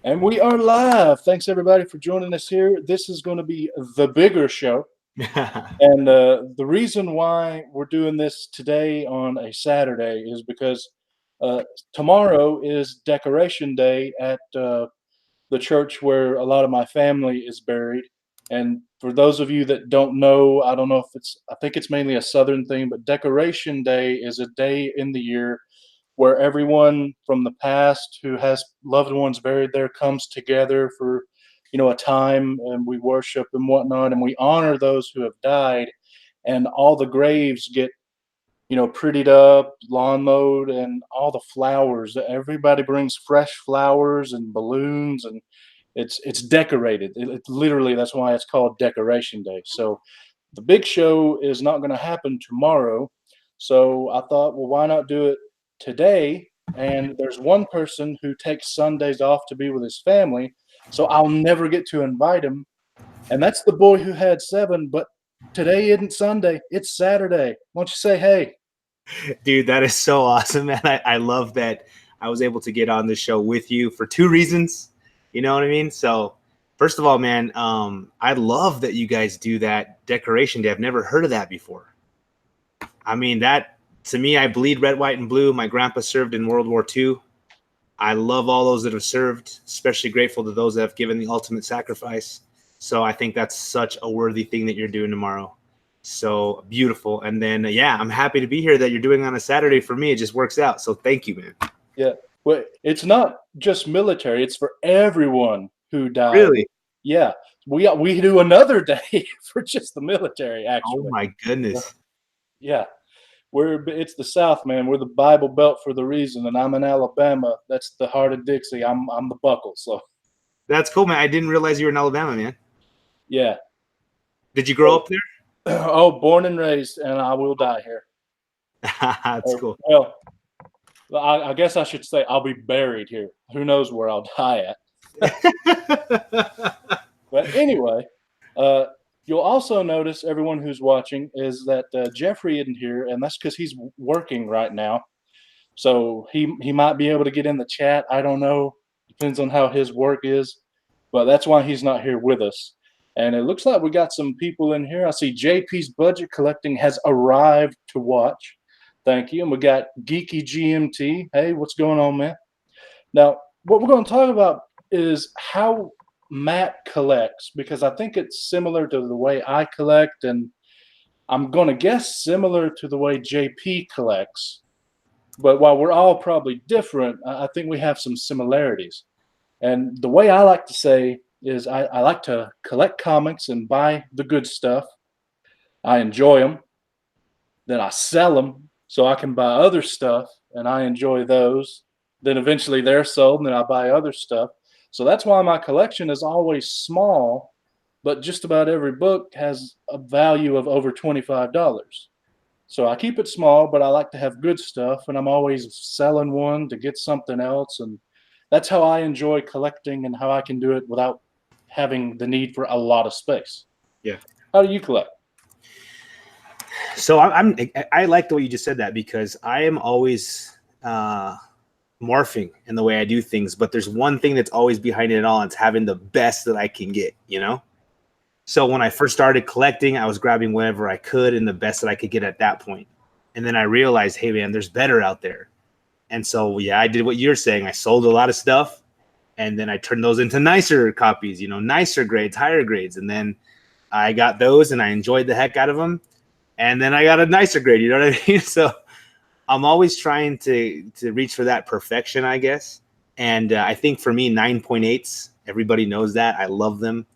And we are live. Thanks everybody for joining us here. This is going to be the bigger show. And the reason why we're doing this today on a Saturday is because tomorrow is Decoration Day at the church where a lot of my family is buried. And for those of you that don't know, I don't know if I think it's mainly a Southern thing, but Decoration Day is a day in the year where everyone from the past who has loved ones buried there comes together for a time, and we worship and whatnot, and we honor those who have died, and all the graves get prettied up, lawn mowed, and all the flowers, everybody brings fresh flowers and balloons, and it's decorated. It literally, that's why it's called Decoration Day. So the big show is not going to happen tomorrow. So I thought, well, why not do it today? And there's one person who takes Sundays off to be with his family, so I'll never get to invite him. And that's the boy who had seven. But today isn't Sunday, it's Saturday. Why don't you say hey? Dude, that is so awesome, man. I love that I was able to get on this show with you for two reasons. You know what I mean? So first of all, man, I love that you guys do that Decoration Day. I've never heard of that before. I mean, that to me, I bleed red, white, and blue. My grandpa served in World War II. I love all those that have served, especially grateful to those that have given the ultimate sacrifice. So I think that's such a worthy thing that you're doing tomorrow. So beautiful. And then, yeah, I'm happy to be here that you're doing on a Saturday for me. It just works out. So thank you, man. Yeah. Well, it's not just military, it's for everyone who died. Really? Yeah. We do another day for just the military, actually. Oh my goodness. Yeah. It's the South, man. We're the Bible Belt for the reason, and I'm in Alabama. That's the heart of Dixie. I'm the buckle. So that's cool, man. I didn't realize you were in Alabama, man. Yeah. Did you grow up there? Oh, born and raised, and I will die here. That's cool. Well, I guess I should say I'll be buried here. Who knows where I'll die at? But anyway, you'll also notice, everyone who's watching, is that Jeffrey isn't here, and that's because he's working right now. So he might be able to get in the chat. I don't know. Depends on how his work is. But that's why he's not here with us. And it looks like we got some people in here. I see JP's Budget Collecting has arrived to watch. Thank you. And we got Geeky GMT. Hey, what's going on, man? Now, what we're going to talk about is how Matt collects, because I think it's similar to the way I collect, and I'm going to guess similar to the way JP collects. But while we're all probably different, I think we have some similarities. And the way I like to say is I like to collect comics and buy the good stuff. I enjoy them. Then I sell them so I can buy other stuff, and I enjoy those. Then eventually they're sold, and then I buy other stuff. So that's why my collection is always small, but just about every book has a value of over $25. So I keep it small, but I like to have good stuff, and I'm always selling one to get something else. And that's how I enjoy collecting and how I can do it without having the need for a lot of space. Yeah. How do you collect? So I like the way you just said that, because I am always morphing in the way I do things, but there's one thing that's always behind it all, and it's having the best that I can get, you know? So when I first started collecting, I was grabbing whatever I could and the best that I could get at that point. And then I realized, hey man, there's better out there. And so, yeah, I did what you're saying. I sold a lot of stuff, and then I turned those into nicer copies, you know, nicer grades, higher grades. And then I got those and I enjoyed the heck out of them. And then I got a nicer grade, you know what I mean? So I'm always trying to reach for that perfection, I guess. And I think for me, 9.8s, everybody knows that. I love them.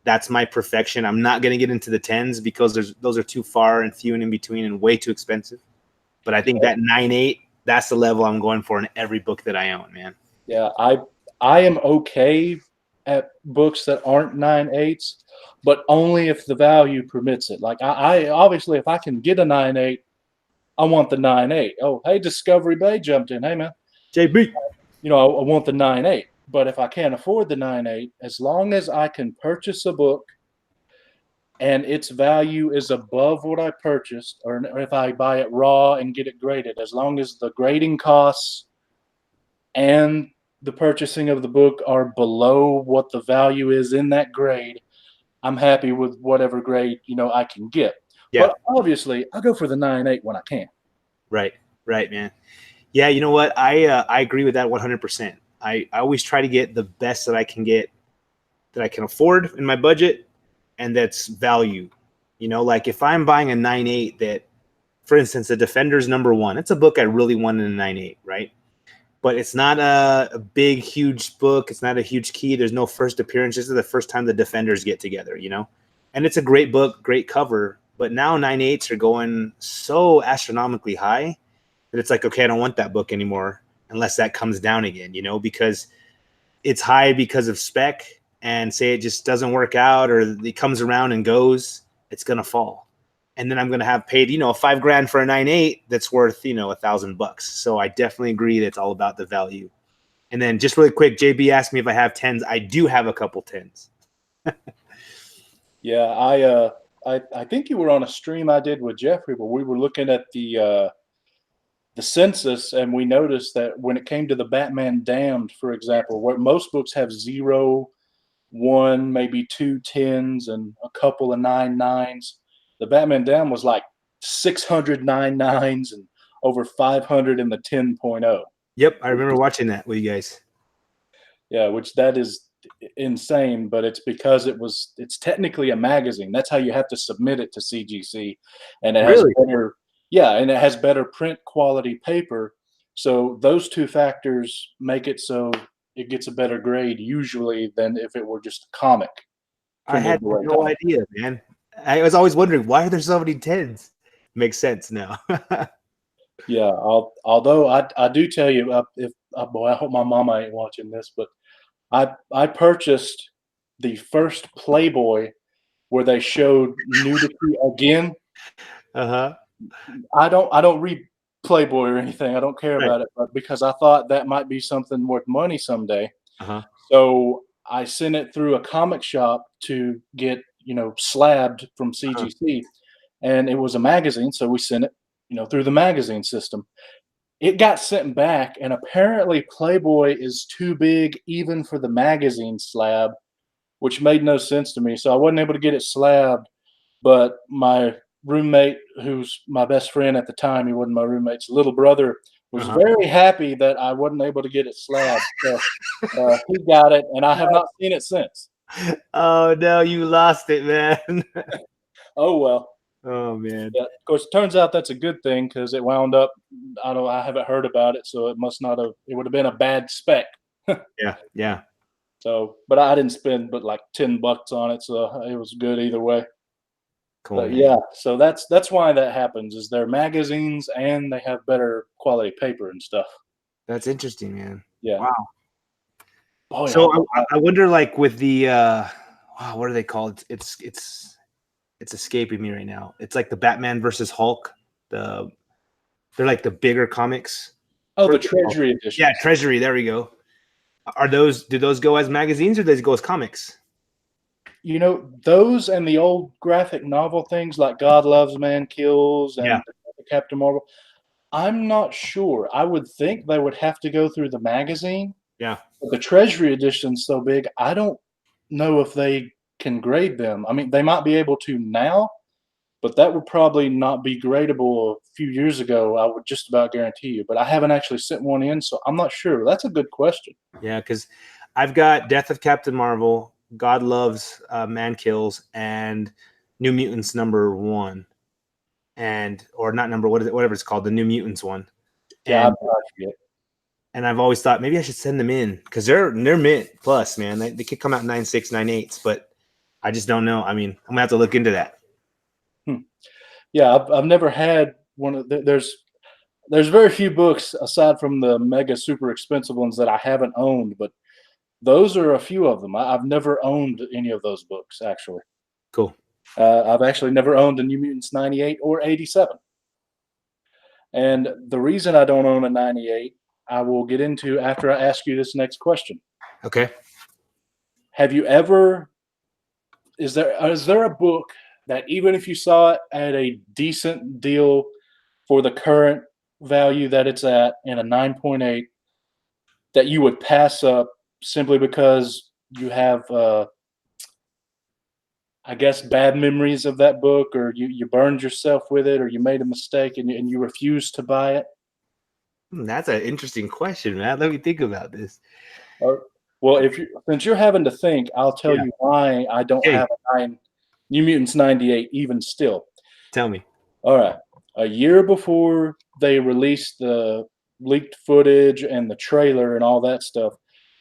That's my perfection. I'm not going to get into the 10s because those are too far and few and in between and way too expensive. But I think that 9.8, that's the level I'm going for in every book that I own, man. Yeah, I am okay at books that aren't 9.8s, but only if the value permits it. Like I obviously, if I can get a 9.8, I want the 9.8. Oh, hey, Discovery Bay jumped in. Hey, man. JB. I want the 9.8. But if I can't afford the 9.8, as long as I can purchase a book and its value is above what I purchased, or if I buy it raw and get it graded, as long as the grading costs and the purchasing of the book are below what the value is in that grade, I'm happy with whatever grade I can get. Yeah, But obviously, I go for the 9.8 when I can. right, right, man. Yeah, you know what? I agree with that 100%. I always try to get the best that I can get, that I can afford in my budget, and that's value. Like if I'm buying a 9.8 that, for instance, the Defender's #1, it's a book I really want in a 9.8, right? But it's not a big, huge book. It's not a huge key. There's no first appearance. This is the first time the Defenders get together. And it's a great book, great cover. But now 9.8s are going so astronomically high that it's like, okay, I don't want that book anymore unless that comes down again, because it's high because of spec, and say it just doesn't work out or it comes around and goes, it's going to fall. And then I'm going to have paid, $5,000 for a 9.8 that's worth, $1,000. So I definitely agree that it's all about the value. And then just really quick, JB asked me if I have 10s. I do have a couple 10s. Yeah, I think you were on a stream I did with Jeffrey, where we were looking at the census, and we noticed that when it came to the Batman Damned, for example, where most books have 0, 1, maybe 2 10s, and a couple of 9.9s, the Batman Damned was like 600 9.9s and over 500 in the 10.0. Yep, I remember watching that with you guys. Yeah, which that is insane, but it's because it's technically a magazine. That's how you have to submit it to CGC, and it has Really? better, yeah, and it has better print quality paper. So those two factors make it so it gets a better grade usually than if it were just a comic I printed had the way no comic. idea, man. I was always wondering, why are there so many 10s? Makes sense now. Yeah, although I do tell you, if boy, I hope my mama ain't watching this, but I purchased the first Playboy where they showed nudity again. Uh-huh. I don't read Playboy or anything. I don't care Right. about it, but because I thought that might be something worth money someday. Uh-huh. So I sent it through a comic shop to get, slabbed from Uh-huh. CGC, and it was a magazine, so we sent it, through the magazine system. It got sent back, and apparently Playboy is too big even for the magazine slab, which made no sense to me. So I wasn't able to get it slabbed, but my roommate, who's my best friend at the time, he wasn't my roommate's little brother, was Uh-huh. very happy that I wasn't able to get it slabbed. So he got it, and I have not seen it since. Oh no, you lost it, man. Oh well. Oh man. Yeah, of course, it turns out that's a good thing because it wound up. I haven't heard about it, so it must not have. It would have been a bad spec. Yeah, yeah. So, but I didn't spend but like $10 on it, so it was good either way. Cool, But man. yeah, so that's why that happens. Is they're magazines and they have better quality paper and stuff. That's interesting, man. Yeah. Wow. Boy, So oh, I wonder, like, with the wow, what are they called? It's escaping me right now. It's like the Batman versus Hulk. The They're like the bigger comics. oh, What the are they called? Treasury Yeah, editions. Treasury. There we go. Do those go as magazines or do those go as comics? Those and the old graphic novel things like God Loves, Man Kills, Yeah, and Captain Marvel. I'm not sure. I would think they would have to go through the magazine, yeah. but the Treasury edition's so big, I don't know if they can grade them. I mean, they might be able to now, but that would probably not be gradable a few years ago, I would just about guarantee you. But I haven't actually sent one in, so I'm not sure. That's a good question. Yeah, because I've got Death of Captain Marvel, God Loves, Man Kills, and New Mutants #1, and or not number what is it, whatever it's called, the New Mutants one. Yeah, I And forget. I've always thought maybe I should send them in because they're mint plus, man. They could come out 9.6, 9.8s, but I just don't know. I mean, I'm gonna have to look into that. Hmm. Yeah, I've never had one of there's very few books aside from the mega super expensive ones that I haven't owned, but those are a few of them. I've never owned any of those books actually. Cool. I've actually never owned a New Mutants 98 or 87. And the reason I don't own a 98, I will get into after I ask you this next question. Okay. Have you ever is there a book that even if you saw it at a decent deal for the current value that it's at in a 9.8, that you would pass up simply because you have, I guess, bad memories of that book, or you burned yourself with it, or you made a mistake and you refused to buy it? That's an interesting question, man. Let me think about this. Or, well, if you since you're having to think, I'll tell Yeah. you why I don't Okay. have a New Mutants 98 even still. Tell me. All right. A year before they released the leaked footage and the trailer and all that stuff,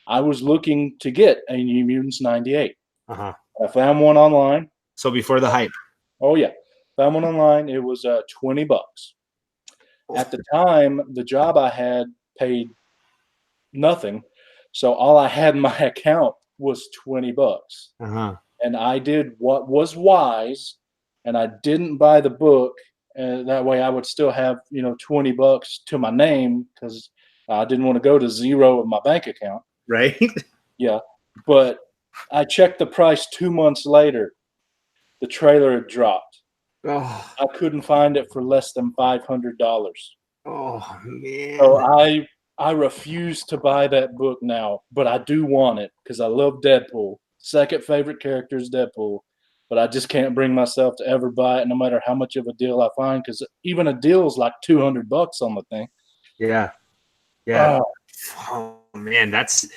I was looking to get a New Mutants 98. Uh-huh. I found one online. So before the hype. Oh yeah. Found one online. It was $20. At the time, the job I had paid nothing. So all I had in my account was $20. Uh-huh. And I did what was wise, and I didn't buy the book. That way I would still have, $20 to my name because I didn't want to go to zero in my bank account. Right? Yeah. But I checked the price 2 months later. The trailer had dropped. Oh, I couldn't find it for less than $500. oh So man. I refuse to buy that book now, but I do want it because I love Deadpool. Second favorite character is Deadpool, but I just can't bring myself to ever buy it, no matter how much of a deal I find. Because even a deal is like $200 on the thing. Yeah. Yeah. Oh, Oh man, that's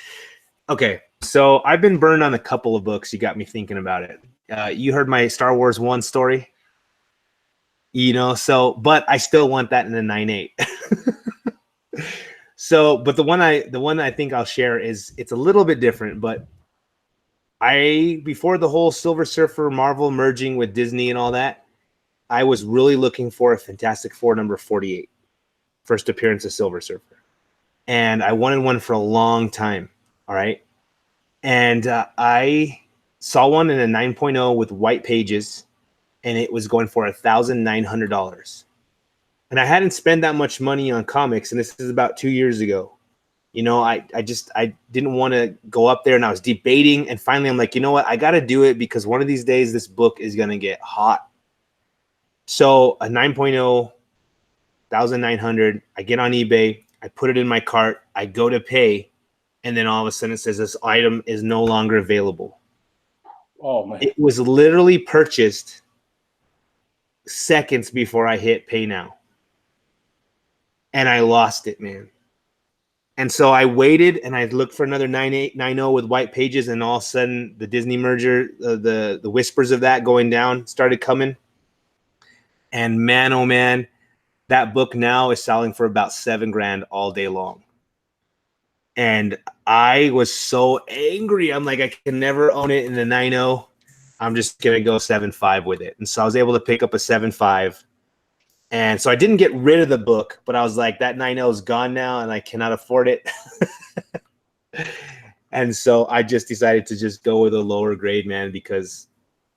okay. So I've been burned on a couple of books. You got me thinking about it. You heard my Star Wars 1 story, but I still want that in the 9.8. So, but the one I think I'll share is it's a little bit different, but before the whole Silver Surfer Marvel merging with Disney and all that, I was really looking for a Fantastic Four number 48, first appearance of Silver Surfer. And I wanted one for a long time. All right. And I saw one in a 9.0 with white pages, and it was going for $1,900. And I hadn't spent that much money on comics, and this is about 2 years ago. I didn't want to go up there, and I was debating, and finally I'm like, you know what? I got to do it because one of these days this book is going to get hot. So a 9.0, 1,900, I get on eBay, I put it in my cart, I go to pay, and then all of a sudden it says this item is no longer available. oh man. It was literally purchased seconds before I hit pay now. And I lost it, man. And so I waited and I looked for another 9890 with white pages, and all of a sudden the Disney merger, the whispers of that going down started coming. And man, oh man, that book now is selling for about $7,000 all day long. And I was so angry. I'm like, I can never own it in the 9.0. I'm just going to go 7.5 with it. And so I was able to pick up a 7.5. And so I didn't get rid of the book, but I was like, that 9.0 is gone now and I cannot afford it. And so I just decided to just go with a lower grade, man, because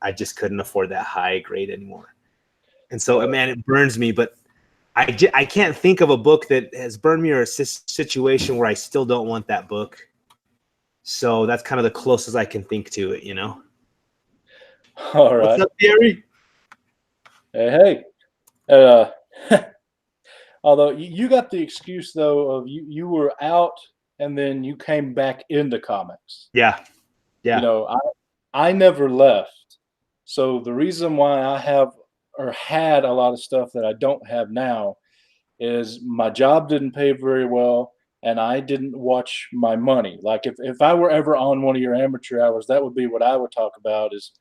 I just couldn't afford that high grade anymore. And so, man, it burns me, but I can't think of a book that has burned me, or a situation where I still don't want that book. So that's kind of the closest I can think to it, All right. What's up, Gary? Hey. Although you got the excuse though of you were out and then you came back into comics. Yeah. I never left. So the reason why I have or had a lot of stuff that I don't have now is my job didn't pay very well and I didn't watch my money. Like if I were ever on one of your amateur hours, that would be what I would talk about, is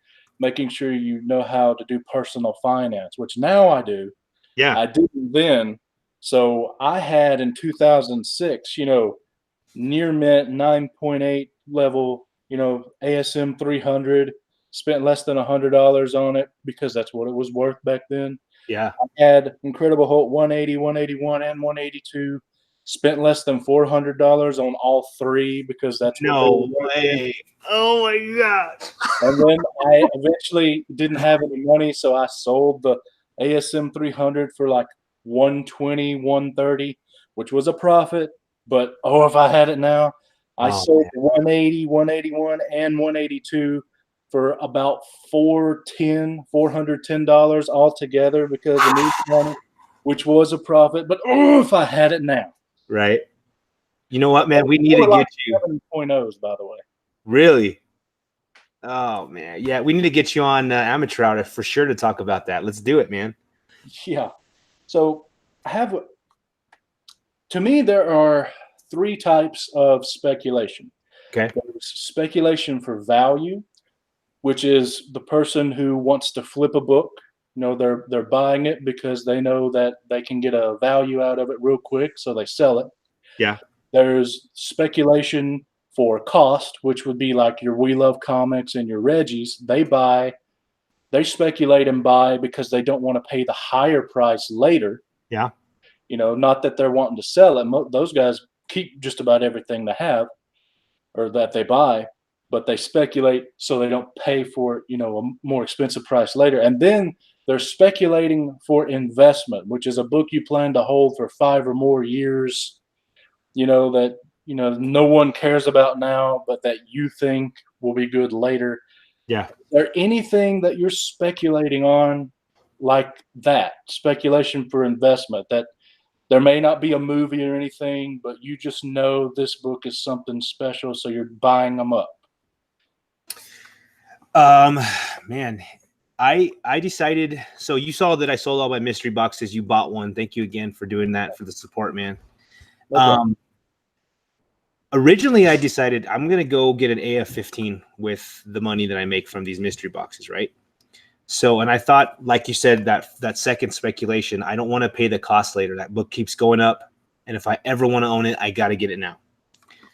making sure you know how to do personal finance, which now I do. Yeah. I didn't then. So I had in 2006, near mint 9.8 level, ASM 300, spent less than $100 on it because that's what it was worth back then. Yeah. I had Incredible Hulk 180, 181, and 182. Spent less than $400 on all three because that's what they No were worth. way. Oh my God. And then I eventually didn't have any money, so I sold the ASM 300 for like 120, 130, which was a profit. But if I had it now, I sold 180, 181, and 182 for about $410 altogether because of new money, which was a profit. But if I had it now. Right. You know what, man? We need to More like get you. 7.0s, by the way. Really? Oh man, yeah. We need to get you on Amateur Hour for sure to talk about that. Let's do it, man. Yeah. So to me, there are three types of speculation. Okay. There's speculation for value, which is the person who wants to flip a book. They're buying it because they know that they can get a value out of it real quick, so they sell it. Yeah. There's speculation for cost, which would be like your We Love Comics and your Reggies. They speculate and buy because they don't want to pay the higher price later. Yeah. Not that they're wanting to sell it. Those guys keep just about everything they have or that they buy, but they speculate so they don't pay for it, a more expensive price later. And then they're speculating for investment, which is a book you plan to hold for 5 or more years, that no one cares about now, but that you think will be good later. Yeah. Is there anything that you're speculating on like that? Speculation for investment that there may not be a movie or anything, but you just know this book is something special, so you're buying them up. Man, I decided. So you saw that I sold all my mystery boxes. You bought one. Thank you again for doing that, for the support, man. Okay. Originally I decided I'm gonna go get an AF-15 with the money that I make from these mystery boxes, right? So, and I thought, like you said, that second speculation, I don't want to pay the cost later. That book keeps going up, and if I ever want to own it, I got to get it now.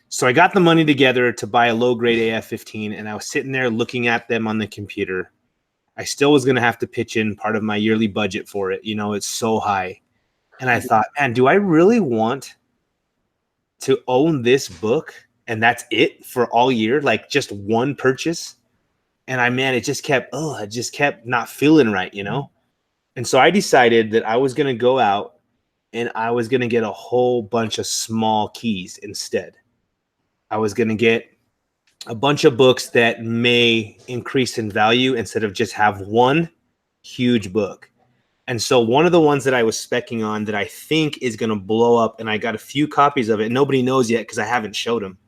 So I got the money together to buy a low-grade AF-15, and I was sitting there looking at them on the computer. I still was going to have to pitch in part of my yearly budget for it. It's so high. And I thought, man, do I really want to own this book and that's it for all year? Like just one purchase? And it just kept not feeling right, And so I decided that I was going to go out and I was going to get a whole bunch of small keys instead. I was going to get a bunch of books that may increase in value instead of just have one huge book. And so one of the ones that I was specking on that I think is going to blow up, and I got a few copies of it. Nobody knows yet because I haven't showed them.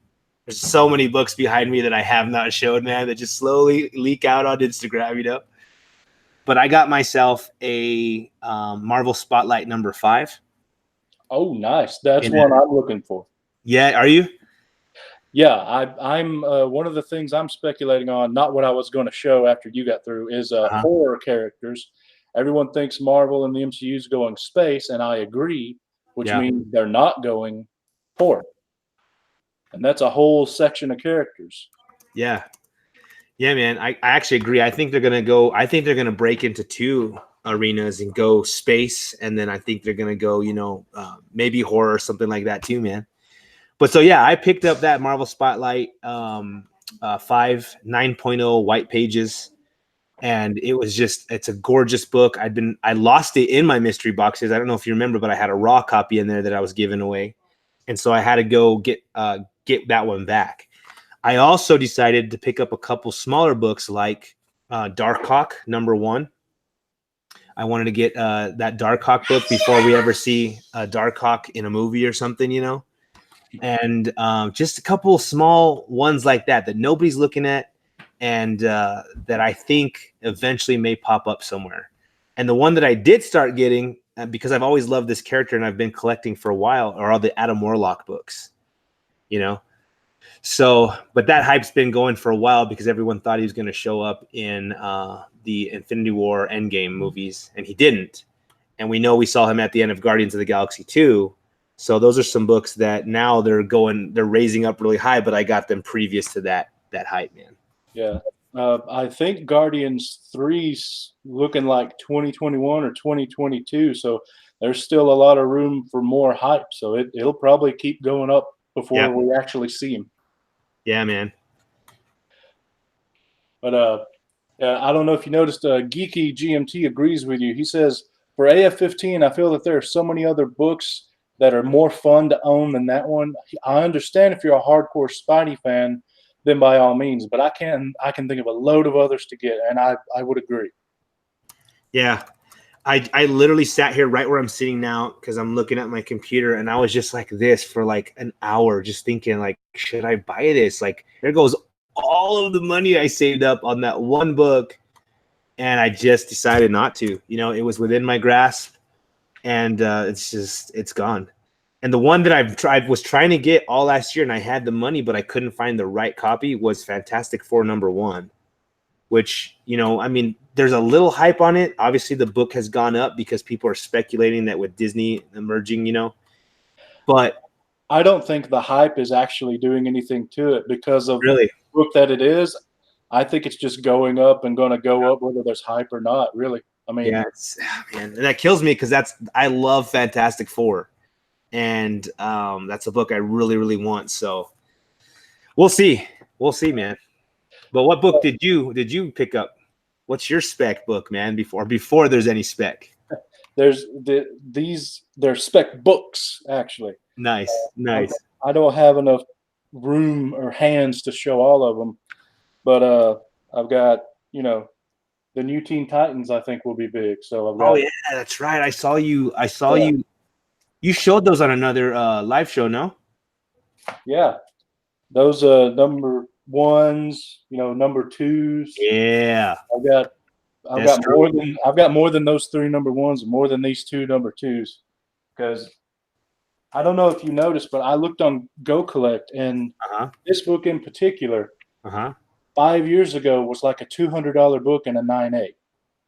There's so many books behind me that I have not showed, man, that just slowly leak out on Instagram, But I got myself a Marvel Spotlight number 5. Oh, nice. That's one I'm looking for. Yeah, are you? Yeah, I'm one of the things I'm speculating on, not what I was going to show after you got through, is horror characters. Everyone thinks Marvel and the MCU is going space, and I agree, which means they're not going horror. And that's a whole section of characters. Yeah. Yeah, man. I actually agree. I think they're going to break into 2 arenas and go space. And then I think they're going to go, maybe horror or something like that too, man. But so, yeah, I picked up that Marvel Spotlight 5 9.0 white pages. And it's a gorgeous book. I lost it in my mystery boxes. I don't know if you remember, but I had a raw copy in there that I was giving away. And so I had to go get that one back. I also decided to pick up a couple smaller books like Darkhawk #1. I wanted to get that Darkhawk book before we ever see Darkhawk in a movie or something, And just a couple small ones like that nobody's looking at, and that I think eventually may pop up somewhere. And the one that I did start getting, because I've always loved this character and I've been collecting for a while, are all the Adam Warlock books, So, but that hype's been going for a while because everyone thought he was going to show up in the Infinity War Endgame movies, and he didn't. And we saw him at the end of Guardians of the Galaxy 2. So those are some books that now they're raising up really high, but I got them previous to that hype, man. Yeah. I think Guardians 3's looking like 2021 or 2022. So there's still a lot of room for more hype. So it'll probably keep going up before we actually see him. Yeah, man. But I don't know if you noticed, Geeky GMT agrees with you. He says, for AF-15, I feel that there are so many other books that are more fun to own than that one. I understand if you're a hardcore Spidey fan, then by all means. But I can think of a load of others to get, and I would agree. Yeah. I literally sat here right where I'm sitting now because I'm looking at my computer, and I was just like this for like an hour, just thinking like, should I buy this? Like, there goes all of the money I saved up on that one book, and I just decided not to. You know, it was within my grasp, and it's gone. And the one that was trying to get all last year, and I had the money, but I couldn't find the right copy, was Fantastic Four #1. Which, you know, I mean, there's a little hype on it. Obviously, the book has gone up because people are speculating that with Disney emerging, you know. But I don't think the hype is actually doing anything to it because of the really, book that it is. I think it's just going up and going to go up whether there's hype or not. Really, I mean, yeah, man, and that kills me because I love Fantastic Four, and that's a book I really, really want. So we'll see, man. But what book did you pick up? What's your spec book, man? Before there's any spec. there's they're spec books actually. Nice, I, nice. I don't have enough room or hands to show all of them, but I've got the new Teen Titans. I think will be big. So I've Oh got yeah, that's right. I saw you. You showed those on another live show, no? yeah those number ones, number twos. Yeah, I've got I've that's got true. more than those three number ones, and more than these two number twos. Because I don't know if you noticed, but I looked on Go Collect, and Uh-huh. this book in particular, Uh-huh. 5 years ago was like a $200 book and a 9.8.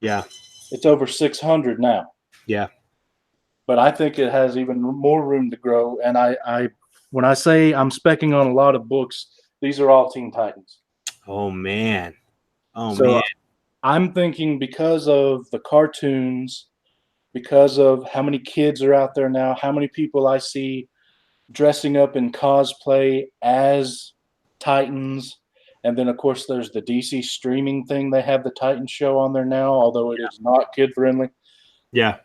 Yeah. It's over 600 now, Yeah. but I think it has even more room to grow. And I when I say I'm specking on a lot of books, these are all Teen Titans. Oh man. Oh So man. I'm thinking because of the cartoons, because of how many kids are out there now, how many people I see dressing up in cosplay as Titans. And then, of course, there's the DC streaming thing. They have the Titan show on there now, although it is not kid friendly. Yeah.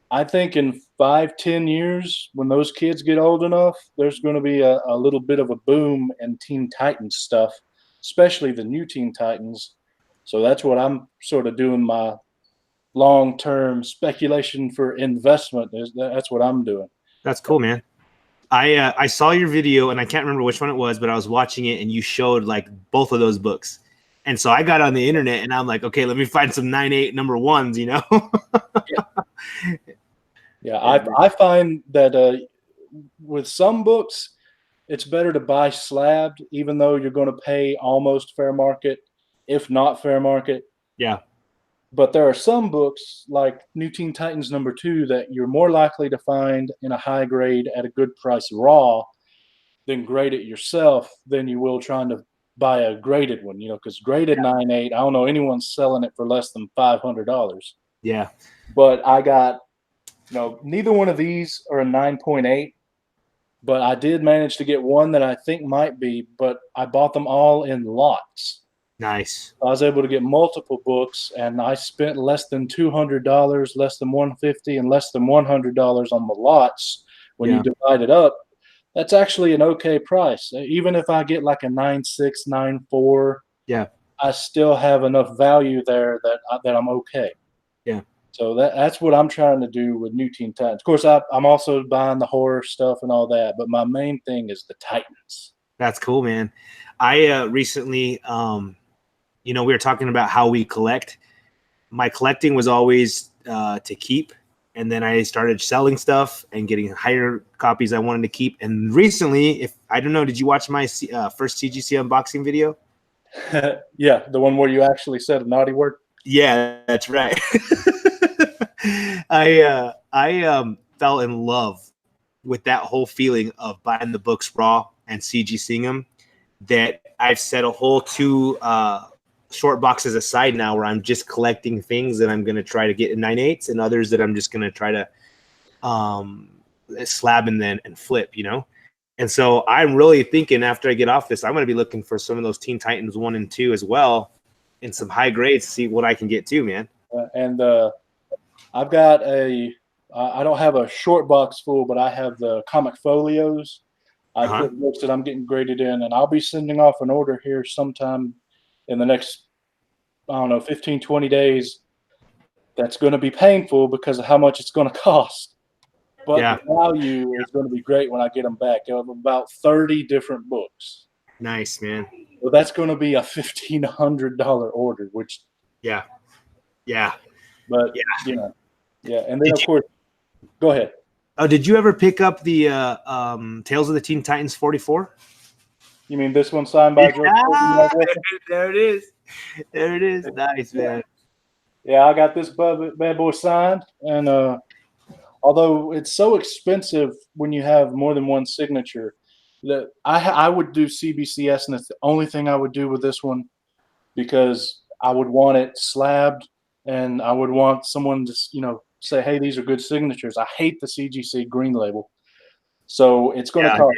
I think in 5-10 years, when those kids get old enough, there's going to be a little bit of a boom in Teen Titans stuff, especially the new Teen Titans. So that's what I'm sort of doing my long-term speculation for investment. That's what I'm doing. That's cool, man. I saw your video and I can't remember which one it was, but I was watching it and you showed like both of those books. And so I got on the internet and I'm like, okay, let me find some 9.8 #1s, you know? Yeah, I find that with some books, it's better to buy slabbed, even though you're going to pay almost fair market, if not fair market. Yeah. But there are some books like New Teen Titans #2 that you're more likely to find in a high grade at a good price raw than grade it yourself than you will trying to buy a graded one, because graded 9.8, I don't know anyone's selling it for less than $500. Yeah. But I got, neither one of these are a 9.8, but I did manage to get one that I think might be, but I bought them all in lots. Nice. I was able to get multiple books, and I spent less than $200, less than $150, and less than $100 on the lots. When you divide it up, that's actually an okay price. Even if I get like a 9.6, 9.4, Yeah. I still have enough value there that I'm okay. Yeah. So that's what I'm trying to do with New Teen Titans. Of course, I'm also buying the horror stuff and all that, but my main thing is the Titans. That's cool, man. I recently, we were talking about how we collect. My collecting was always to keep, and then I started selling stuff and getting higher copies I wanted to keep. And recently, I don't know, did you watch my first CGC unboxing video? Yeah, the one where you actually said a naughty word. Yeah, that's right. I fell in love with that whole feeling of buying the books raw and CGCing them, that I've set a whole two short boxes aside now where I'm just collecting things that I'm going to try to get in 9.8s and others that I'm just going to try to slab and flip, And so I'm really thinking after I get off this, I'm going to be looking for some of those Teen Titans 1 and 2 as well in some high grades to see what I can get too, man. And I've got I don't have a short box full, but I have the comic folios. I put books that I'm getting graded in, and I'll be sending off an order here sometime in the next, I don't know, 15, 20 days that's going to be painful because of how much it's going to cost. But Yeah. the value is going to be great when I get them back. I have about 30 different books. Nice, man. Well, that's going to be a $1,500 order, which. Yeah. But yeah. And then, of course, go ahead. Oh, did you ever pick up the Tales of the Teen Titans 44? You mean this one signed by George? There it is. There it is. Nice, man. Yeah, I got this bad boy signed, and although it's so expensive when you have more than one signature, that I would do CBCS, and it's the only thing I would do with this one because I would want it slabbed, and I would want someone to say, hey, these are good signatures. I hate the CGC green label, so it's going to cost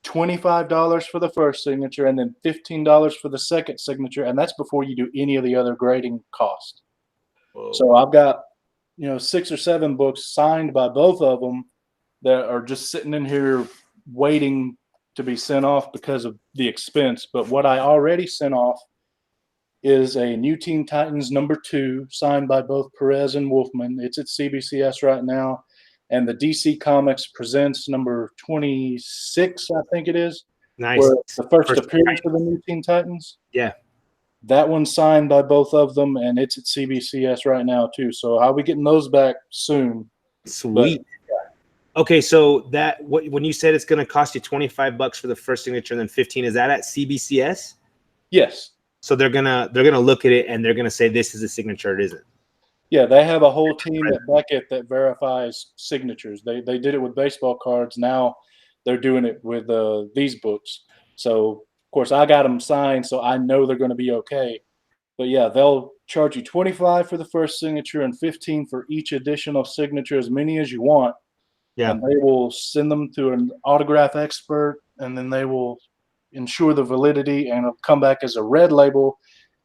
$25 for the first signature, and then $15 for the second signature, and that's before you do any of the other grading costs. Whoa. So I've got 6 or 7 books signed by both of them that are just sitting in here waiting to be sent off because of the expense. But what I already sent off is a New Teen Titans #2 signed by both Perez and Wolfman. It's at CBCS right now. And the DC Comics Presents #26, I think it is. Nice. Where the first appearance of the New Teen Titans. Yeah. That one's signed by both of them, and it's at CBCS right now too. So I'll be getting those back soon. Sweet. Okay, so when you said it's going to cost you $25 for the first signature and then 15, is that at CBCS? Yes. So they're gonna look at it and they're gonna say this is a signature, it isn't. Yeah, they have a whole team at Beckett that verifies signatures. They did it with baseball cards. Now they're doing it with these books. So of course I got them signed, so I know they're going to be okay. But yeah, they'll charge you $25 for the first signature and $15 for each additional signature, as many as you want. Yeah. And they will send them to an autograph expert, and then they will ensure the validity, and it'll come back as a red label.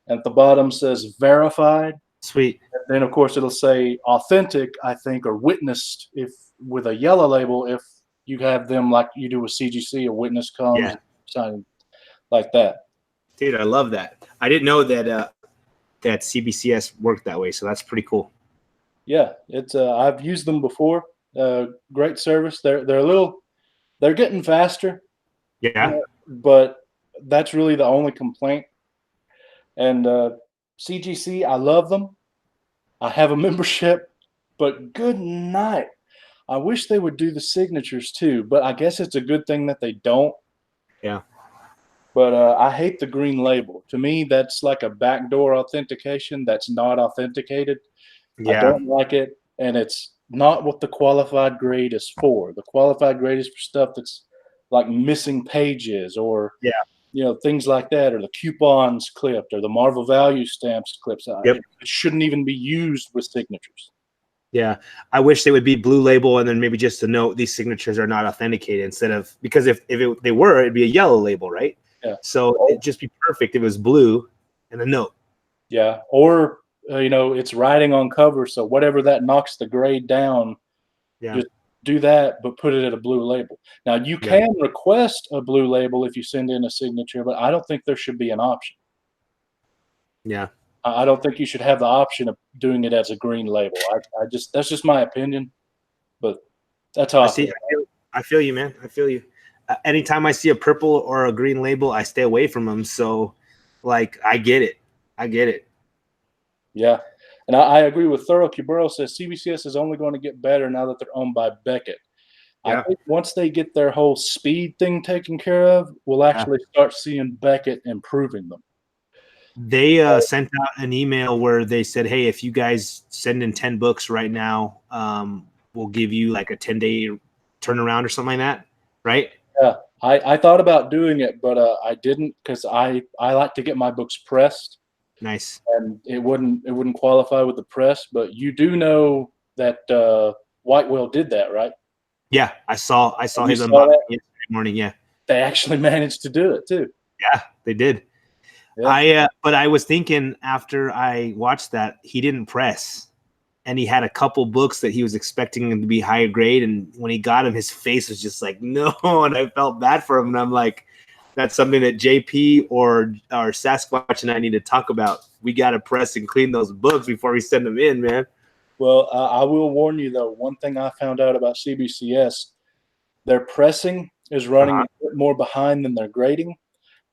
At the bottom says verified. Sweet. And then of course it'll say authentic, I think, or witnessed if with a yellow label if you have them like you do with CGC, a witness comes signing like that. Dude, I love that. I didn't know that that CBCS worked that way, so that's pretty cool. Yeah, it's I've used them before. Great service. They're getting faster. Yeah. But that's really the only complaint. And CGC, I love them. I have a membership, but good night. I wish they would do the signatures too, but I guess it's a good thing that they don't. Yeah. But I hate the green label. To me, that's like a backdoor authentication that's not authenticated. Yeah. I don't like it, and it's not what the qualified grade is for. The qualified grade is for stuff that's like missing pages or things like that, or the coupons clipped or the Marvel value stamps clips. It shouldn't even be used with signatures. Yeah, I wish they would be blue label and then maybe just a note these signatures are not authenticated instead of, because if they were, it'd be a yellow label, right? Yeah. So it'd just be perfect if it was blue and a note. Yeah, or it's writing on cover, so whatever that knocks the grade down, just do that, but put it at a blue label. Now you can request a blue label if you send in a signature, but I don't think there should be an option. Yeah. I don't think you should have the option of doing it as a green label. That's just my opinion, but that's how I feel. I feel you, man. I feel you. Anytime I see a purple or a green label, I stay away from them. So, like, I get it. Yeah, and I agree with Thorough. Cubero says CBCS is only going to get better now that they're owned by Beckett. Yeah. I think once they get their whole speed thing taken care of, we'll actually start seeing Beckett improving them. They sent out an email where they said, hey, if you guys send in 10 books right now, we'll give you like a 10-day turnaround or something like that, right? Yeah, I thought about doing it, but I didn't because I like to get my books pressed. Nice. And it wouldn't qualify with the press, but you do know that White Whale did that, right? Yeah, I saw his unboxing yesterday morning. Yeah, they actually managed to do it too. Yeah, they did. Yeah. But I was thinking after I watched that, he didn't press, and he had a couple books that he was expecting them to be higher grade, and when he got him, his face was just like no, and I felt bad for him, and I'm like, that's something that JP or Sasquatch and I need to talk about. We got to press and clean those books before we send them in, man. Well, I will warn you though. One thing I found out about CBCS, their pressing is running Uh-huh. a bit more behind than their grading,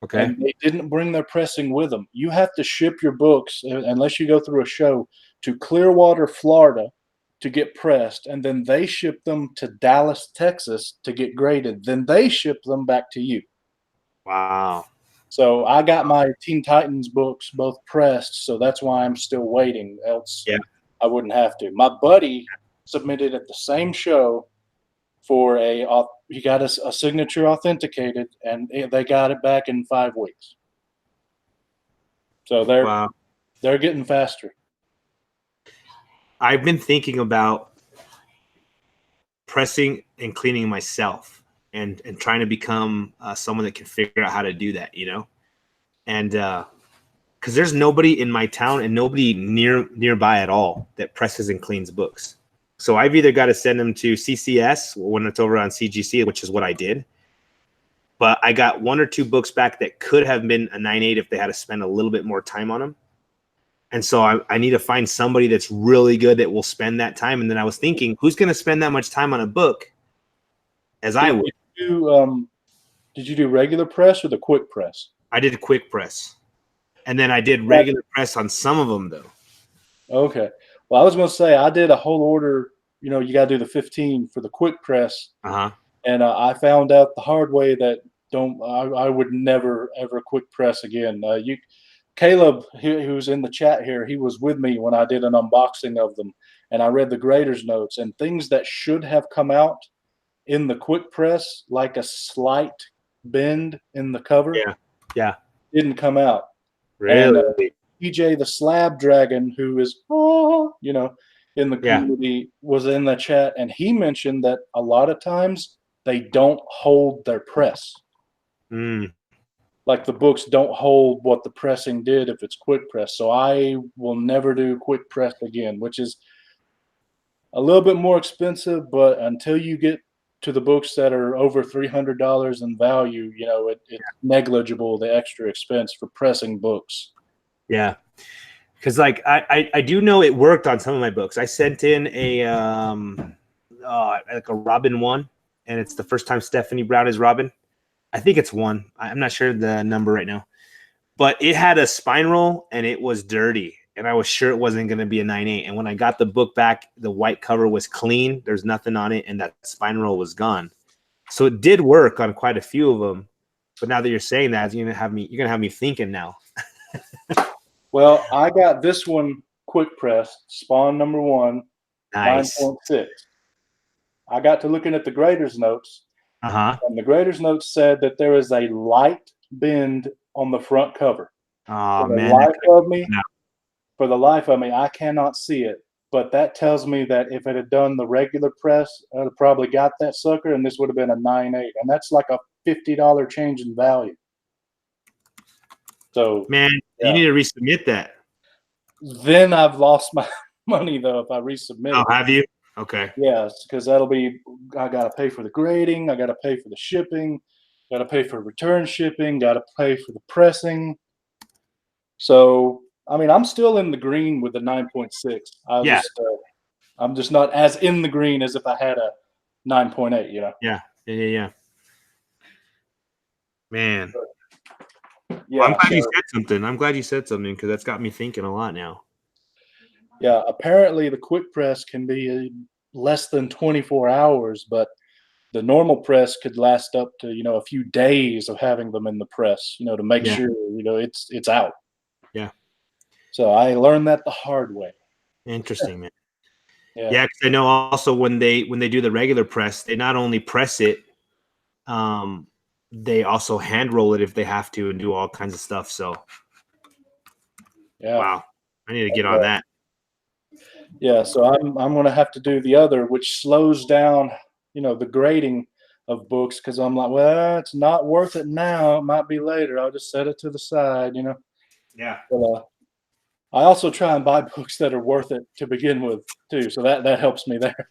Okay. and they didn't bring their pressing with them. You have to ship your books unless you go through a show to Clearwater, Florida, to get pressed, and then they ship them to Dallas, Texas, to get graded. Then they ship them back to you. Wow. So I got my Teen Titans books both pressed, so that's why I'm still waiting. Else Yeah. I wouldn't have to. My buddy submitted at the same show for he got a signature authenticated, and they got it back in 5 weeks. So Wow. they're getting faster. I've been thinking about pressing and cleaning myself, and trying to become someone that can figure out how to do that. And because there's nobody in my town and nobody nearby at all that presses and cleans books. So I've either got to send them to CCS when it's over on CGC, which is what I did. But I got 1 or 2 books back that could have been a 9.8 if they had to spend a little bit more time on them. And so I need to find somebody that's really good that will spend that time. And then I was thinking, who's going to spend that much time on a book as I would? Did you do regular press or the quick press? I did a quick press. And then I did regular press on some of them, though. Okay. Well, I was going to say I did a whole order. You got to do the 15 for the quick press. Uh-huh. And I found out the hard way that I would never, ever quick press again. Caleb, who's in the chat here, he was with me when I did an unboxing of them. And I read the grader's notes, and things that should have come out in the quick press, like a slight bend in the cover, didn't come out. Really? And PJ the Slab Dragon, who is in the community, was in the chat, and he mentioned that a lot of times they don't hold their press. Like the books don't hold what the pressing did if it's quick press. So I will never do quick press again, which is a little bit more expensive, but until you get to the books that are over $300 in value, it's negligible, the extra expense for pressing books. Yeah. Because I do know it worked on some of my books. I sent in a like a Robin 1, and it's the first time Stephanie Brown is Robin. I think it's 1. I'm not sure the number right now, but it had a spine roll and it was dirty, and I was sure it wasn't going to be a 9.8. And when I got the book back, the white cover was clean. There's nothing on it, and that spine roll was gone. So it did work on quite a few of them. But now that you're saying that, you're gonna have me thinking now. Well, I got this one quick press, Spawn number 1, Nice. 9.6. I got to looking at the grader's notes. And the grader's notes said that there is a light bend on the front cover. Oh, For the life of me, I cannot see it. But that tells me that if it had done the regular press, I'd have probably got that sucker, and this would have been a 9.8. And that's like a $50 change in value. So, man, you need to resubmit that. Then I've lost my money, though, if I resubmit it. Oh, have you? Okay. Yes, because I got to pay for the grading, I got to pay for the shipping, got to pay for return shipping, got to pay for the pressing. So, I mean, I'm still in the green with the 9.6. I'm just not as in the green as if I had a 9.8, Yeah. Man. Yeah, well, I'm glad you said something because that's got me thinking a lot now. Yeah, apparently the quick press can be less than 24 hours, but the normal press could last up to, a few days of having them in the press, to make sure, it's out. Yeah. So I learned that the hard way. Interesting, man. Yeah, because I know also when they do the regular press, they not only press it, they also hand roll it if they have to and do all kinds of stuff. So, wow, I need to get on that. Yeah, so I'm going to have to do the other, which slows down, the grading of books, because I'm like, well, it's not worth it now. It might be later. I'll just set it to the side, Yeah. But I also try and buy books that are worth it to begin with too, so that helps me there.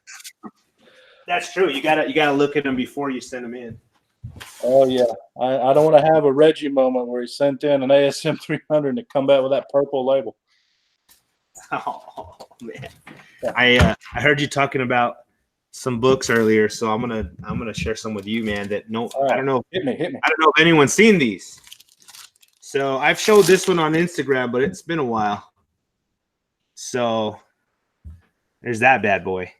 That's true. You gotta look at them before you send them in. Oh yeah, I don't want to have a Reggie moment where he sent in an ASM 300 and it come back with that purple label. Oh man, Yeah. I heard you talking about some books earlier, so I'm gonna share some with you, man. That no, All I right. don't know, Hit me. I don't know if anyone's seen these. So I've showed this one on Instagram, but it's been a while. So there's that bad boy.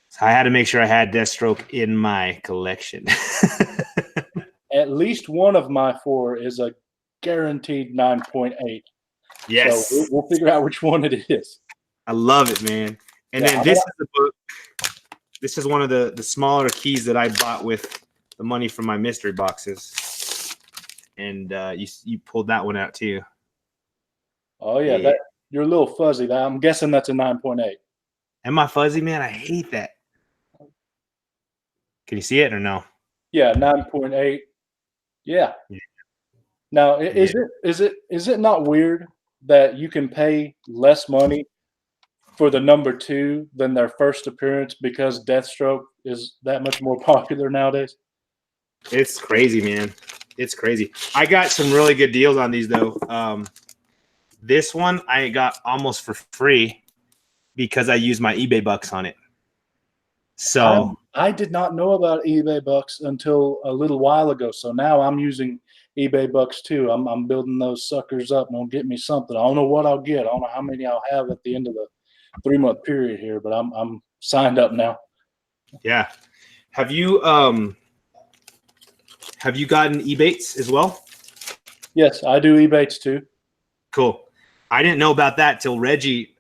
So I had to make sure I had Deathstroke in my collection. At least one of my 4 is a guaranteed 9.8. Yes, So we'll figure out which one it is. I love it, man. And Yeah, then this is the book. This is one of the smaller keys that I bought with the money from my mystery boxes. And you pulled that one out too. Oh yeah, Yeah. you're a little fuzzy. I'm guessing that's a 9.8. Am I fuzzy, man? I hate that. Can you see it or no? Yeah, 9.8. Yeah. Yeah. Now, is it not weird that you can pay less money for the number 2 than their first appearance because Deathstroke is that much more popular nowadays? It's crazy, man. It's crazy. I got some really good deals on these though. This one I got almost for free because I used my eBay bucks on it. So I did not know about eBay Bucks until a little while ago. So now I'm using eBay Bucks too. I'm building those suckers up and I'll get me something. I don't know what I'll get. I don't know how many I'll have at the end of the 3-month period here, but I'm signed up now. yeah. Have you gotten Ebates as well? Yes, I do Ebates too. Cool. I didn't know about that till Reggie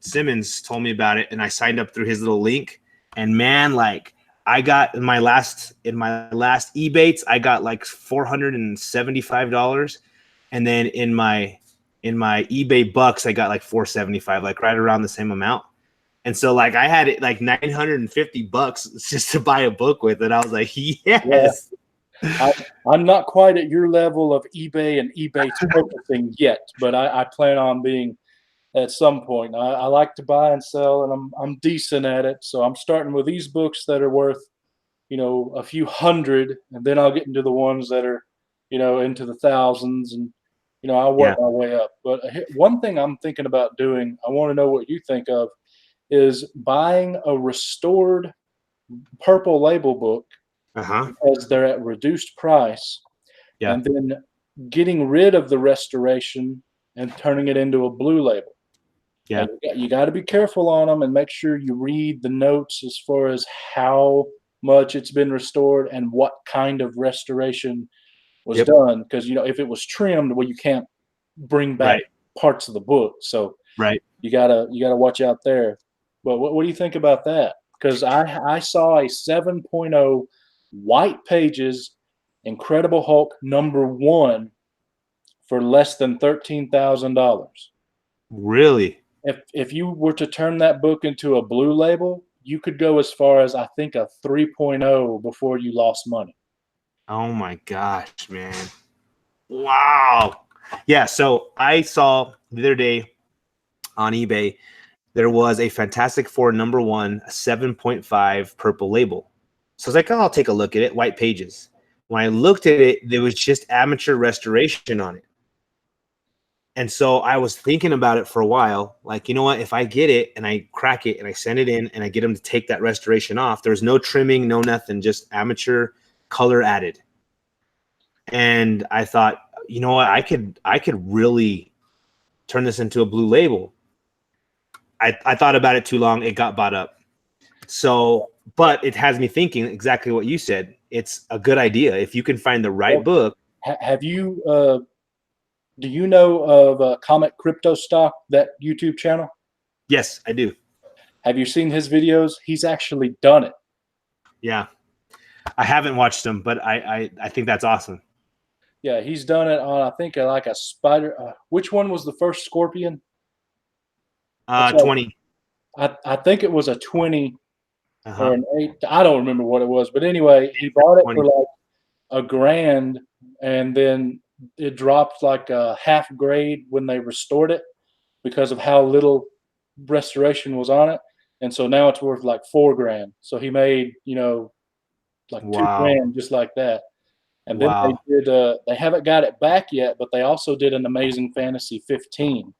Simmons told me about it, and I signed up through his little link. And man, like I got in my last Ebates, I got like $475, and then in my eBay bucks, I got like $475, like right around the same amount. And so like I had it like $950 just to buy a book with it. I was like, yes. Yeah. I'm not quite at your level of eBay and eBay focusing yet, but I plan on being at some point. I like to buy and sell, and I'm decent at it. So I'm starting with these books that are worth, a few hundred, and then I'll get into the ones that are, into the thousands, and I'll work my way up. But one thing I'm thinking about doing, I want to know what you think of, is buying a restored purple label book because they're at reduced price, Yeah. and then getting rid of the restoration and turning it into a blue label. Yeah. And you got to be careful on them and make sure you read the notes as far as how much it's been restored and what kind of restoration was done. Because if it was trimmed, well, you can't bring back parts of the book. So you gotta watch out there. But what do you think about that? Because I saw a 7.0 white pages Incredible Hulk #1 for less than $13,000. Really? If you were to turn that book into a blue label, you could go as far as I think a 3.0 before you lost money. Oh my gosh, man. Wow. Yeah, so I saw the other day on eBay there was a Fantastic Four #1, a 7.5 purple label. So I was like, oh, I'll take a look at it, white pages. When I looked at it, there was just amateur restoration on it. And so I was thinking about it for a while. Like, you know what? If I get it and I crack it and I send it in and I get them to take that restoration off, there was no trimming, no nothing, just amateur color added. And I thought, you know what? I could really turn this into a blue label. I thought about it too long. It got bought up. So, but it has me thinking exactly what you said. It's a good idea if you can find the right book. Have you? Do you know of Comic Crypto Stock, that YouTube channel? Yes, I do. Have you seen his videos? He's actually done it. Yeah, I haven't watched them, but I think that's awesome. Yeah, he's done it on, I think, like a spider. Which one was the first Scorpion? 20. I think it was a 20 or an 8. I don't remember what it was, but anyway, he bought it 20. for like $1,000, and then it dropped like a half grade when they restored it because of how little restoration was on it, and so now it's worth like $4,000. So he made like $2,000 just like that. And then they haven't got it back yet, but they also did an Amazing Fantasy 15.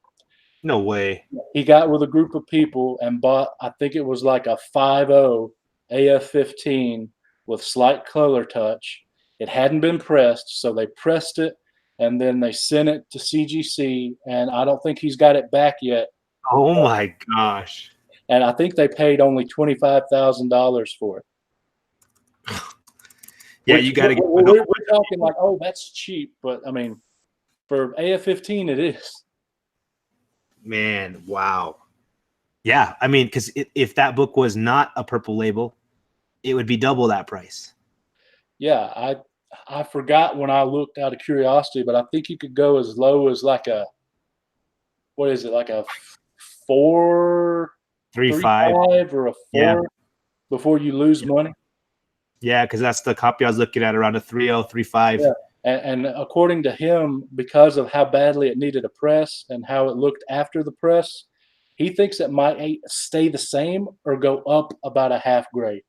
No way. He got with a group of people and bought, I think it was like a 5.0 AF-15 with slight color touch. It hadn't been pressed, so they pressed it and then they sent it to CGC, and I don't think he's got it back yet. Oh my gosh. And I think they paid only $25,000 for it. Yeah, Which you got to get. we're talking like, oh, that's cheap, but I mean, for AF-15, it is. Man, wow. Yeah, I mean, because if that book was not a purple label, it would be double that price. Yeah, I forgot when I looked out of curiosity, but I think you could go as low as like a, what is it, like a 4.35 or a 4 Yeah. before you lose money. Yeah, because that's the copy I was looking at, around a 3.035. Yeah. And according to him, because of how badly it needed a press and how it looked after the press, he thinks it might stay the same or go up about a half grade.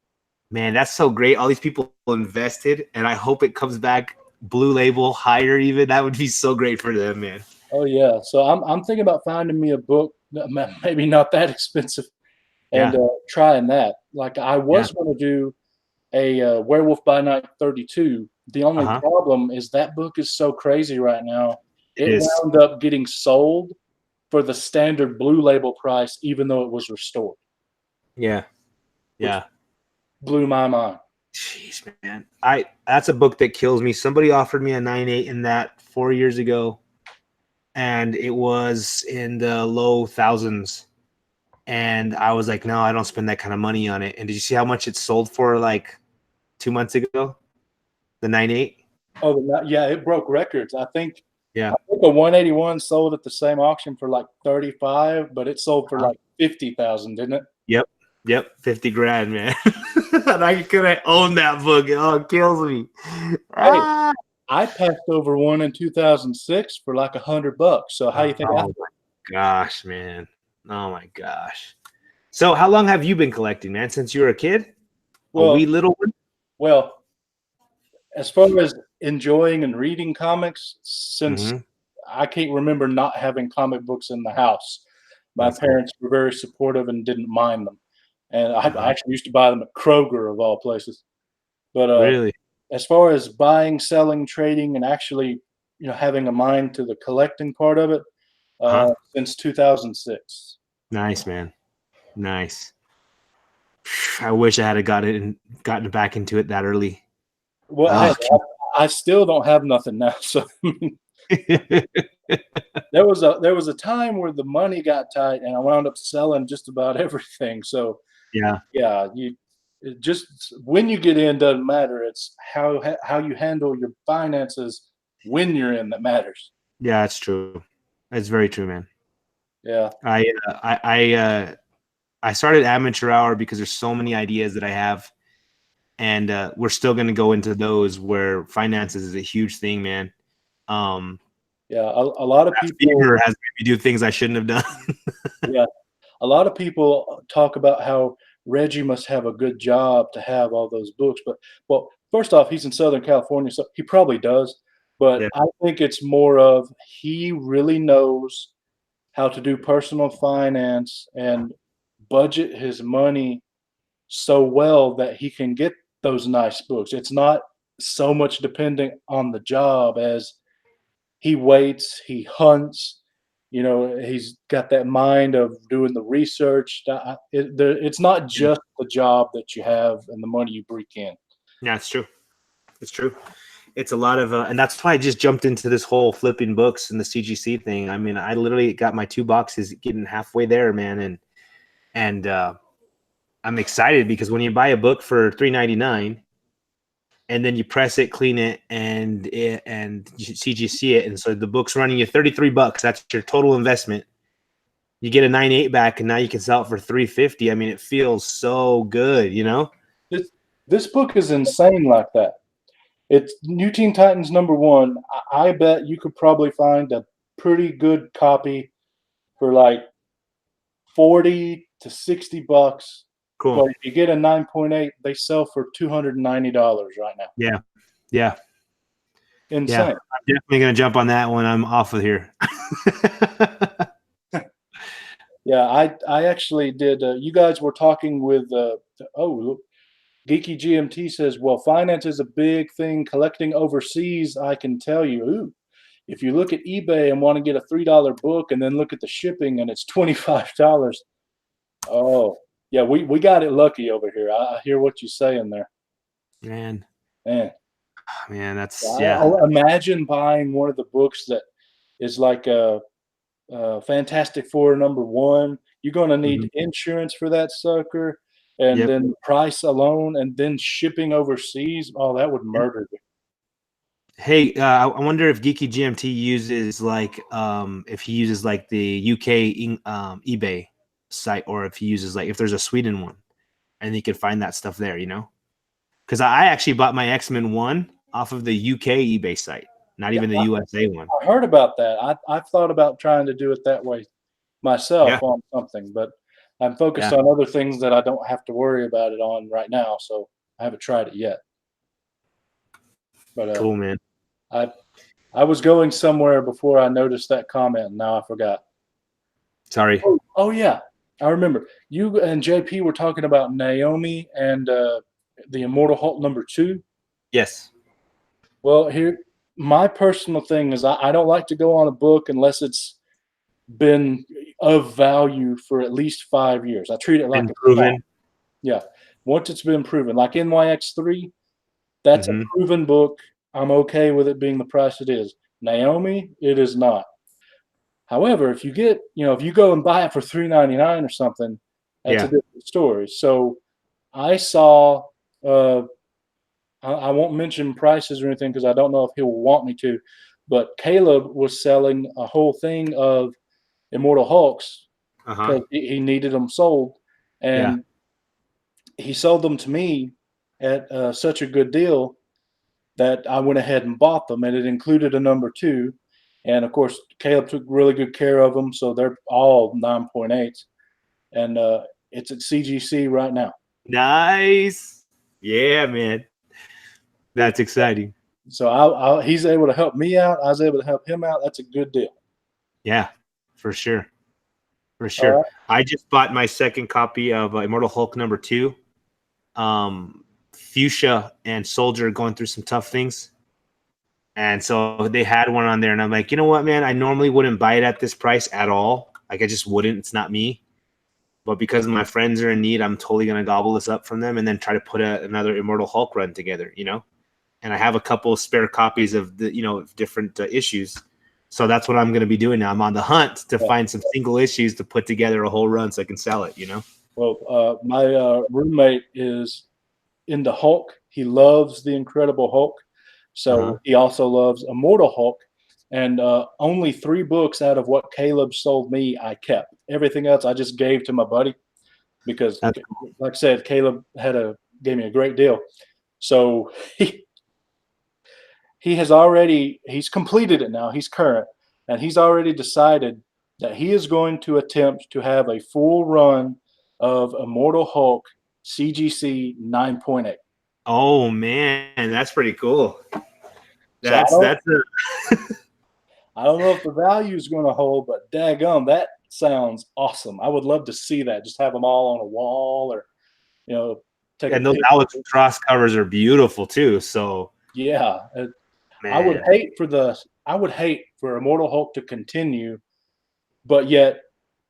Man, that's so great. All these people invested, and I hope it comes back blue label higher even. That would be so great for them, man. Oh yeah. So I'm thinking about finding me a book, maybe not that expensive, and trying that. Like I was going to do a Werewolf by Night 32. The only problem is that book is so crazy right now. It wound up getting sold for the standard blue label price, even though it was restored. Yeah. Yeah. Blew my mind. Jeez, man. That's a book that kills me. Somebody offered me a 9.8 in that 4 years ago, and it was in the low thousands. And I was like, no, I don't spend that kind of money on it. And did you see how much it sold for like 2 months ago? The 9.8? Oh, yeah, it broke records. I think a 181 sold at the same auction for like 35, but it sold for like 50,000, didn't it? Yep, 50 grand, man. And I could have owned that book. Oh, it kills me. Hey, I passed over one in 2006 for like $100. So how you think? Oh my gosh, man. Oh my gosh. So how long have you been collecting, man? Since you were a kid? Well, a wee little one? Well, as far as enjoying and reading comics, since I can't remember not having comic books in the house. My parents were very supportive and didn't mind them. And I actually used to buy them at Kroger, of all places. But Really? as far as buying, selling, trading, and actually, having a mind to the collecting part of it, since 2006. Nice, man. Nice. I wish I had gotten back into it that early. Well, I still don't have nothing now. So there was a time where the money got tight, and I wound up selling just about everything. So yeah, just when you get in doesn't matter. It's how you handle your finances when you're in that matters. Yeah, it's true. It's very true, man. Yeah. I started Amateur Hour because there's so many ideas that I have, and we're still going to go into those where finances is a huge thing, man. Yeah, a lot of people has made me do things I shouldn't have done. Yeah, a lot of people talk about how Reggie must have a good job to have all those books. But well, first off, he's in Southern California, so he probably does. But I think it's more of he really knows how to do personal finance and budget his money so well that he can get those nice books. It's not so much dependent on the job as he waits, he hunts. He's got that mind of doing the research. It's not just the job that you have and the money you bring in. Yeah, it's true. It's true. It's a lot of, and that's why I just jumped into this whole flipping books and the CGC thing. I mean, I literally got my 2 boxes getting halfway there, man, and I'm excited because when you buy a book for $3.99 and then you press it, clean it, and CGC it, and so the book's running you $33. That's your total investment. You get a 9.8 back, and now you can sell it for $3.50. I mean, it feels so good, This book is insane like that. It's New Teen Titans #1. I bet you could probably find a pretty good copy for like $40 to $60. Cool. But if you get a 9.8, they sell for $290 right now. Yeah. Insane. I'm definitely gonna jump on that when I'm off of here. Yeah, I actually did. You guys were talking with. Oh, Geeky GMT says, "Well, finance is a big thing. Collecting overseas, I can tell you. Ooh, if you look at eBay and want to get a $3 book, and then look at the shipping, and it's $25. Oh, yeah, we got it lucky over here. I hear what you're saying there, Man, man. man, Yeah, that's yeah. I imagine buying one of the books that is like a Fantastic Four #1. You're going to Mhm. need insurance for that sucker, and Yep. then price alone, and then shipping overseas. Oh, that would murder me. Hey, I wonder if Geeky GMT uses like if he uses like the UK eBay site, or if he uses like if there's a Sweden one, and he could find that stuff there, you know? Because I actually bought my X-Men one off of the UK eBay site, not Yeah, even the USA one. I heard about that. I've thought about trying to do it that way myself Yeah, on something, but I'm focused yeah, on other things that I don't have to worry about it on right now, so I haven't tried it yet. But cool, man. I I was going somewhere before I noticed that comment, and now I forgot. Sorry. Oh yeah, I remember. You and JP were talking about Naomi and the Immortal Hulk #2. Yes. Well, here, my personal thing is I don't like to go on a book unless it's been of value for at least 5 years. I treat it like Been a stock. proven. Yeah. Once it's been proven, like NYX3, that's a Hmm. proven book. I'm okay with it being the price it is. Naomi, it is not. However, if you get, if you go and buy it for 3.99 or something, that's a Yeah. different story. So I saw, uh, I won't mention prices or anything because I don't know if he will want me to, but Caleb was selling a whole thing of Immortal Hulks Uh-huh. because he needed them sold, Yeah. and he sold them to me at such a good deal that I went ahead and bought them, and it included a #2. And of course, Caleb took really good care of them, so they're all 9.8s, and it's at CGC right now. Nice. Yeah, man. That's exciting. So he's able to help me out. I was able to help him out. That's a good deal. Yeah, for sure. For All sure. right. I just bought my second copy of Immortal Hulk #2. Fuchsia and Soldier going through some tough things. And so they had one on there, and I'm like, you know what, man? I normally wouldn't buy it at this price at all. Like, I just wouldn't. It's not me. But because my friends are in need, I'm totally gonna gobble this up from them, and then try to put another Immortal Hulk run together. You know, and I have a couple of spare copies of the different issues. So that's what I'm gonna be doing now. I'm on the hunt to Yeah. find some single issues to put together a whole run so I can sell it. You know. Well, my roommate is into Hulk. He loves the Incredible Hulk, Uh-huh. so he also loves Immortal Hulk. And only 3 books out of what Caleb sold me, I kept. Everything else, I just gave to my buddy because, That's like I said, Caleb gave me a great deal. So he's completed it now. He's current, and he's already decided that he is going to attempt to have a full run of Immortal Hulk CGC 9.8. Oh man, that's pretty cool. So That's I don't know if the value is going to hold, but daggum, that sounds awesome. I would love to see that. Just have them all on a wall, or you know, take a and those picture. Alex Cross covers are beautiful too. So Yeah, I would man, hate for the I would hate for Immortal Hulk to continue, but yet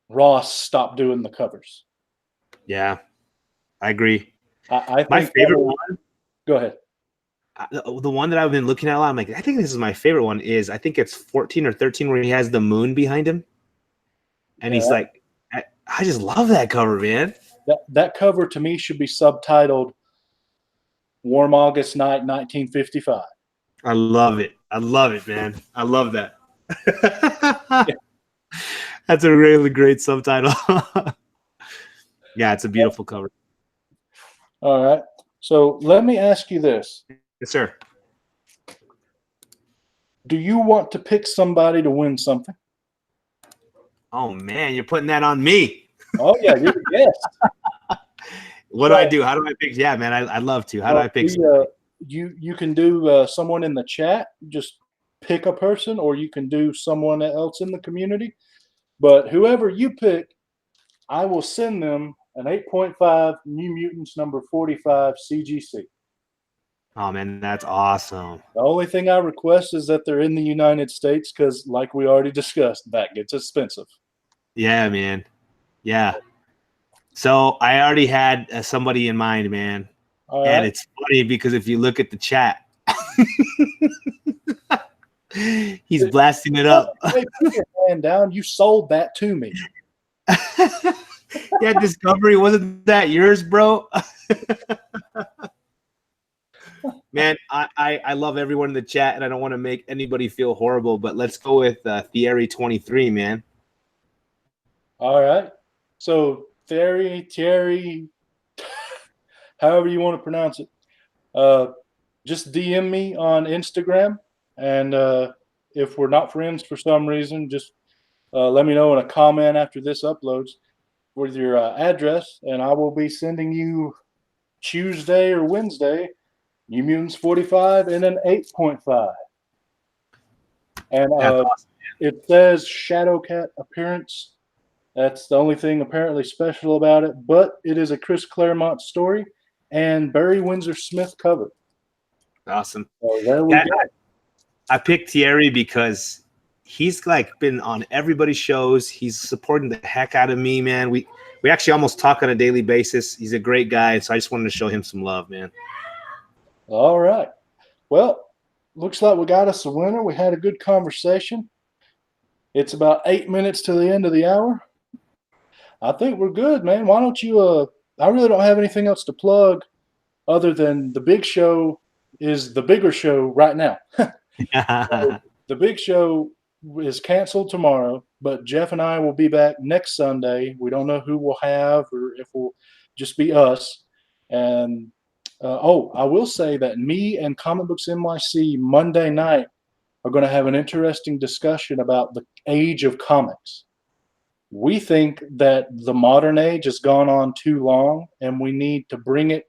Ross stopped doing the covers. yeah, I agree. I My think that favorite will one, go ahead. the one that I've been looking at a lot, I'm like, I think this is my favorite one. Is I think it's 14 or 13 where he has the moon behind him, and Yeah, he's like, I just love that cover, man. that cover to me should be subtitled "Warm August Night, 1955." I love it. I love it, man. I love that. That's a really great subtitle. Yeah, it's a beautiful cover. All right. So let me ask you this: Yes, sir. do you want to pick somebody to win something? Oh man, you're putting that on me. Oh yeah, you're the guest. What do I So do? How do I pick? Yeah, man, I'd love to. How do I well, pick somebody? you can do someone in the chat. Just pick a person, or you can do someone else in the community. But whoever you pick, I will send them an 8.5 New Mutants number 45 CGC. Oh man, that's awesome. The only thing I request is that they're in the United States because, like we already discussed, that gets expensive. Yeah, man. Yeah. So I already had somebody in mind, man. All And right. it's funny because if you look at the chat, he's blasting it up. Hey, put your hand down. You sold that to me. Yeah, Discovery, wasn't that yours, bro? Man, I love everyone in the chat, and I don't want to make anybody feel horrible, but let's go with Thierry23, man. All right. So Thierry, however you want to pronounce it, just DM me on Instagram, and if we're not friends for some reason, just let me know in a comment after this uploads with your address, and I will be sending you Tuesday or Wednesday New Mutants 45 and an 8.5. And Awesome. it says Shadowcat appearance. That's the only thing apparently special about it, but it is a Chris Claremont story and Barry Windsor Smith cover. Awesome. So there we go. I picked Thierry because he's like been on everybody's shows. He's supporting the heck out of me, man. We actually almost talk on a daily basis. He's a great guy, so I just wanted to show him some love, man. All right. Well, looks like we got us a winner. We had a good conversation. It's about 8 minutes to the end of the hour. I think we're good, man. Why don't you I really don't have anything else to plug other than the big show is the bigger show right now. So the big show is canceled tomorrow, but Jeff and I will be back next Sunday. We don't know who we'll have or if we'll just be us. And I will say that me and Comic Books NYC Monday night are going to have an interesting discussion about the age of comics. We think that the modern age has gone on too long, and we need to bring it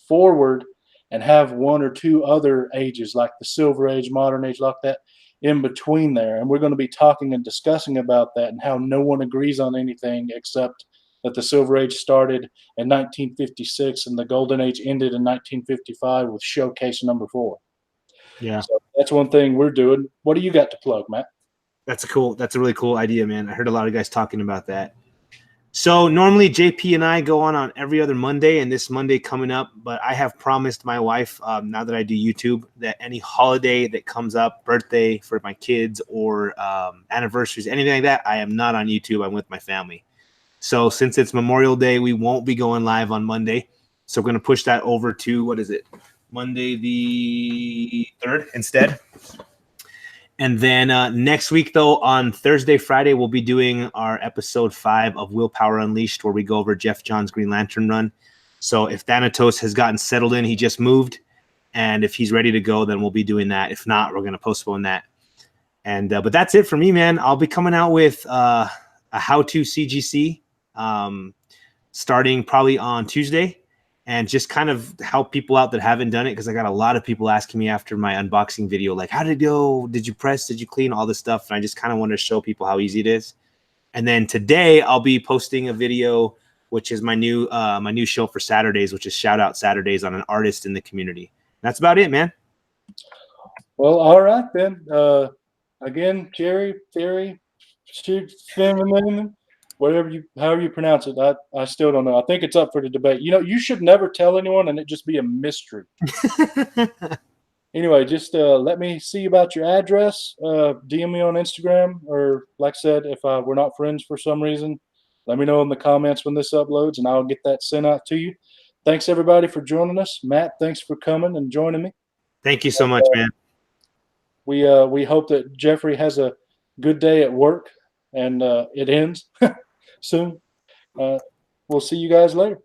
forward and have one or two other ages like the Silver Age, Modern Age, like that in between there. And we're going to be talking and discussing about that and how no one agrees on anything except that the Silver Age started in 1956 and the Golden Age ended in 1955 with Showcase number 4. Yeah. So that's one thing we're doing. What do you got to plug, Matt? That's a really cool idea, man. I heard a lot of guys talking about that. So normally JP and I go on every other Monday, and this Monday coming up, but I have promised my wife, now that I do YouTube, that any holiday that comes up, birthday for my kids or anniversaries, anything like that, I am not on YouTube. I'm with my family. So since it's Memorial Day, we won't be going live on Monday. So we're going to push that over to, what is it? Monday the 3rd instead. And then next week, though, on Thursday, Friday, we'll be doing our episode 5 of Willpower Unleashed, where we go over Jeff John's Green Lantern run. So if Thanatos has gotten settled in, he just moved. And if he's ready to go, then we'll be doing that. If not, we're going to postpone that. And but that's it for me, man. I'll be coming out with a how-to CGC starting probably on Tuesday. And just kind of help people out that haven't done it, because I got a lot of people asking me after my unboxing video, like, how did it go? Did you press? Did you clean? All this stuff. And I just kind of want to show people how easy it is. And then today I'll be posting a video, which is my new show for Saturdays, which is Shout Out Saturdays on an artist in the community. That's about it, man. Well, all right then. Again, Theory, however you pronounce it. I still don't know. I think it's up for the debate. You know, you should never tell anyone and it just be a mystery. Anyway, just let me see about your address. DM me on Instagram, or like I said, if we're not friends for some reason, let me know in the comments when this uploads and I'll get that sent out to you. Thanks everybody for joining us. Matt, thanks for coming and joining me. Thank you so much, man. We hope that Jeffrey has a good day at work and it ends soon. We'll see you guys later.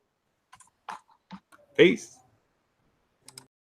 Peace.